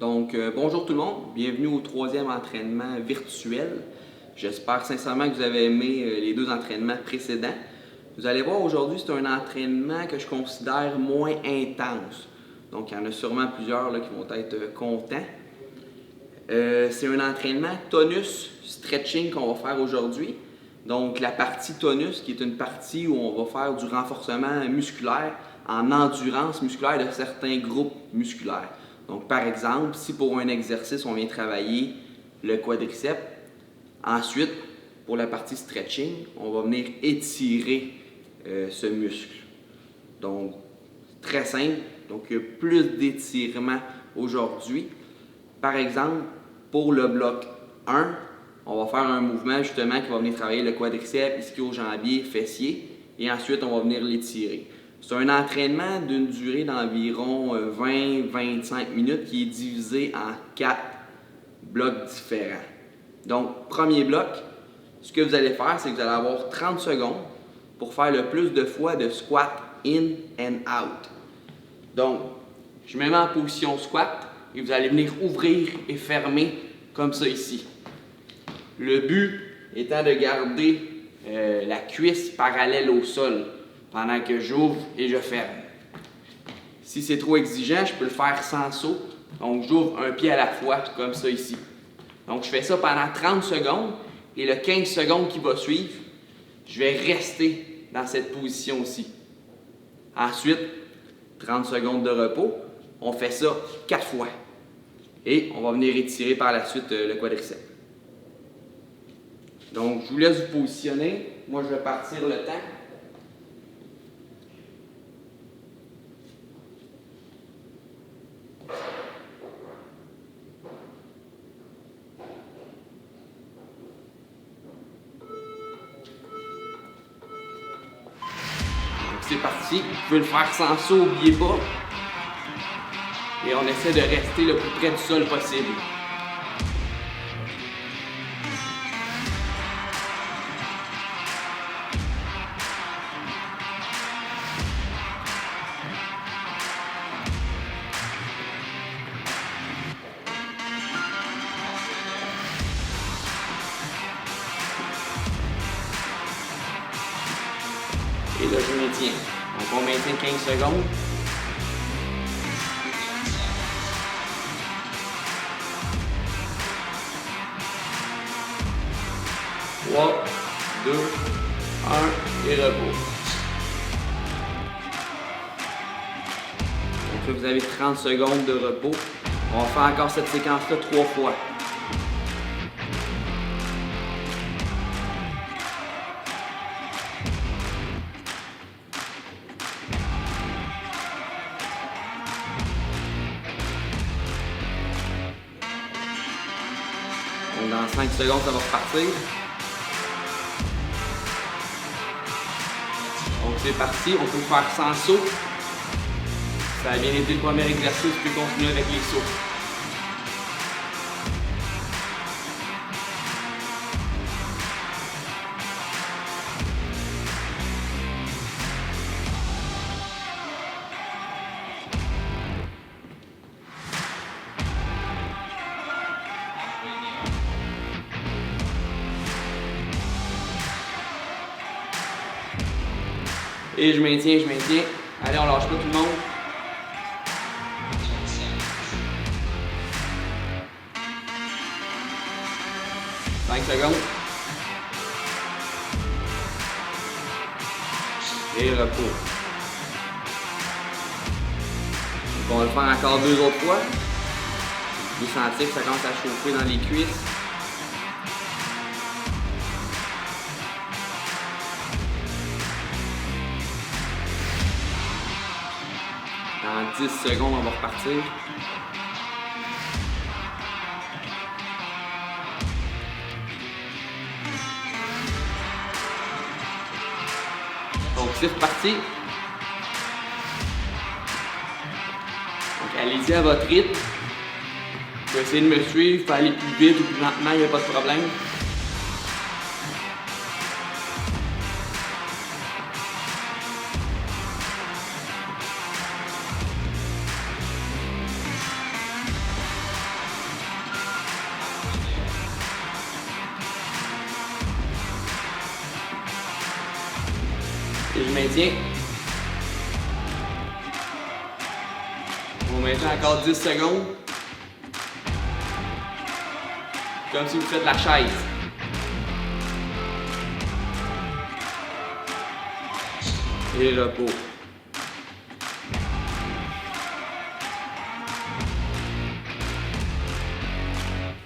Bonjour tout le monde, bienvenue au troisième entraînement virtuel. J'espère sincèrement que vous avez aimé les deux entraînements précédents. Vous allez voir, aujourd'hui, c'est un entraînement que je considère moins intense. Donc, il y en a sûrement plusieurs là, qui vont être contents. C'est un entraînement tonus stretching qu'on va faire aujourd'hui. Donc, la partie tonus, qui est une partie où on va faire du renforcement musculaire en endurance musculaire de certains groupes musculaires. Donc, par exemple, si pour un exercice, on vient travailler le quadriceps, ensuite, pour la partie stretching, on va venir étirer ce muscle. Donc, très simple. Donc, il y a plus d'étirement aujourd'hui. Par exemple, pour le bloc 1, on va faire un mouvement justement qui va venir travailler le quadriceps, ischio-jambier, fessier, et ensuite, on va venir l'étirer. C'est un entraînement d'une durée d'environ 20-25 minutes qui est divisé en 4 blocs différents. Donc, premier bloc, ce que vous allez faire, c'est que vous allez avoir 30 secondes pour faire le plus de fois de squat in and out. Donc, je me mets en position squat et vous allez venir ouvrir et fermer comme ça ici. Le but étant de garder la cuisse parallèle au sol pendant que j'ouvre et je ferme. Si c'est trop exigeant, je peux le faire sans saut. Donc, j'ouvre un pied à la fois, comme ça ici. Donc, je fais ça pendant 30 secondes et le 15 secondes qui va suivre, je vais rester dans cette position-ci. Ensuite, 30 secondes de repos. On fait ça 4 fois. Et on va venir étirer par la suite le quadriceps. Donc, je vous laisse vous positionner. Moi, je vais partir le temps. C'est parti, vous pouvez le faire sans saut, n'oubliez pas. Et on essaie de rester le plus près du sol possible. Et là, je maintiens. Donc, on maintient 15 secondes. Trois, 2, 1 et repos. Donc là, vous avez 30 secondes de repos. On va faire encore cette séquence-là 3 fois. Donc, dans 5 secondes, ça va repartir. Donc, c'est parti. On peut le faire sans saut. Ça a bien été le premier exercice. Je peux continuer avec les sauts. Et je maintiens, je maintiens. Allez, on lâche pas tout le monde. Cinq secondes. Et repos. Donc on va le faire encore 2 autres fois. Vous sentez que ça commence à chauffer dans les cuisses. Dans 10 secondes, on va repartir. Donc, c'est reparti. Donc, allez-y à votre rythme. Vous pouvez essayer de me suivre, faire aller plus vite ou plus lentement, il n'y a pas de problème. Je maintiens. Vous maintenez encore 10 secondes. Comme si vous faites la chaise. Et repos.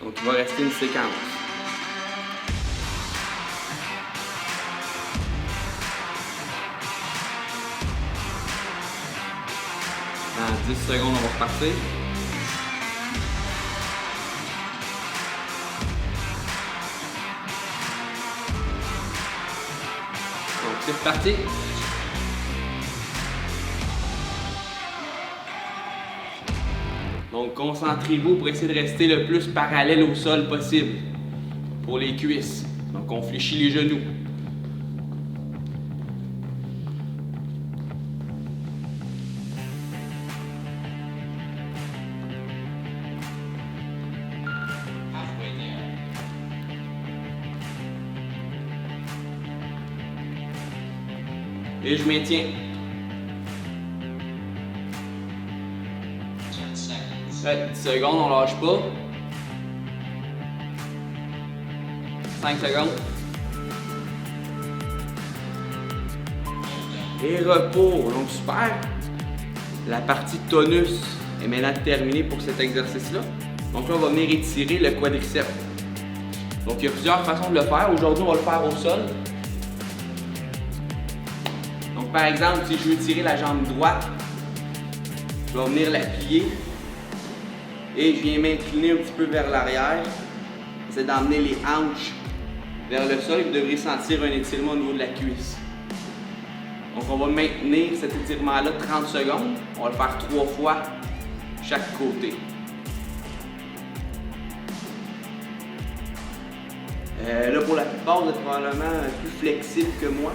Donc il va rester une séquence. Dans 10 secondes, on va repartir. Donc c'est reparti. Donc concentrez-vous pour essayer de rester le plus parallèle au sol possible pour les cuisses. Donc on fléchit les genoux. Et je maintiens. 10 secondes, on lâche pas. 5 secondes. Et repos. Donc super. La partie tonus est maintenant terminée pour cet exercice-là. Donc là, on va venir étirer le quadriceps. Donc il y a plusieurs façons de le faire. Aujourd'hui, on va le faire au sol. Donc par exemple, si je veux tirer la jambe droite, je vais venir la plier et je viens m'incliner un petit peu vers l'arrière. J'essaie d'emmener les hanches vers le sol et vous devriez sentir un étirement au niveau de la cuisse. Donc on va maintenir cet étirement-là 30 secondes. On va le faire 3 fois chaque côté. Là pour la plupart, vous êtes probablement plus flexible que moi.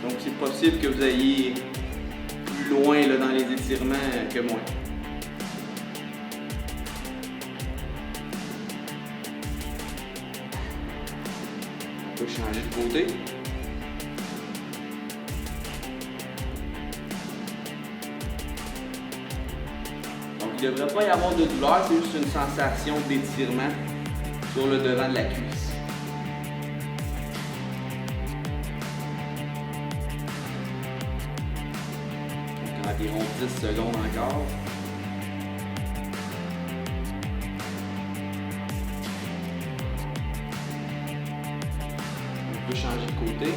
Donc c'est possible que vous ayez plus loin là, dans les étirements que moi. On peut changer de côté. Donc il ne devrait pas y avoir de douleur, c'est juste une sensation d'étirement sur le devant de la cuisse. Environ 10 secondes encore. On peut changer de côté.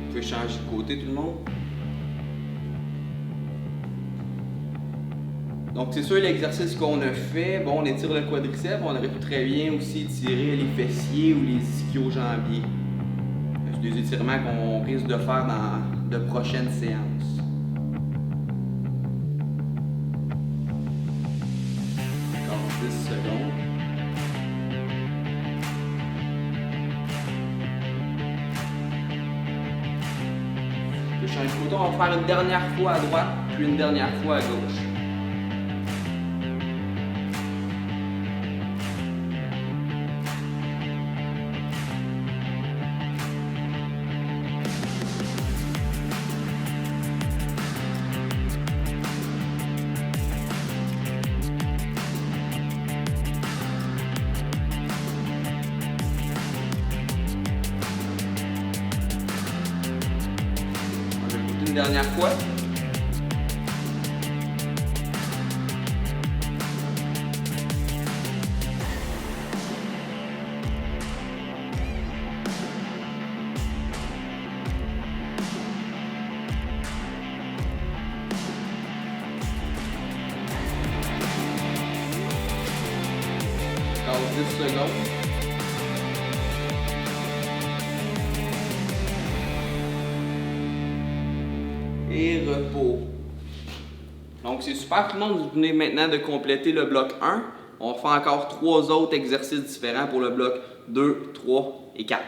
On peut changer de côté tout le monde. Donc c'est sûr l'exercice qu'on a fait, bon on étire le quadriceps, on aurait pu très bien aussi étirer les fessiers ou les ischio-jambiers. C'est des étirements qu'on risque de faire dans de prochaines séances. Encore 10 secondes. Je change de côté, on va faire une dernière fois à droite, puis une dernière fois à gauche. Une dernière fois. Encore 10 secondes. Et repos. Donc c'est super, tout le monde, vous venez maintenant de compléter le bloc 1. On refait encore 3 autres exercices différents pour le bloc 2, 3 et 4.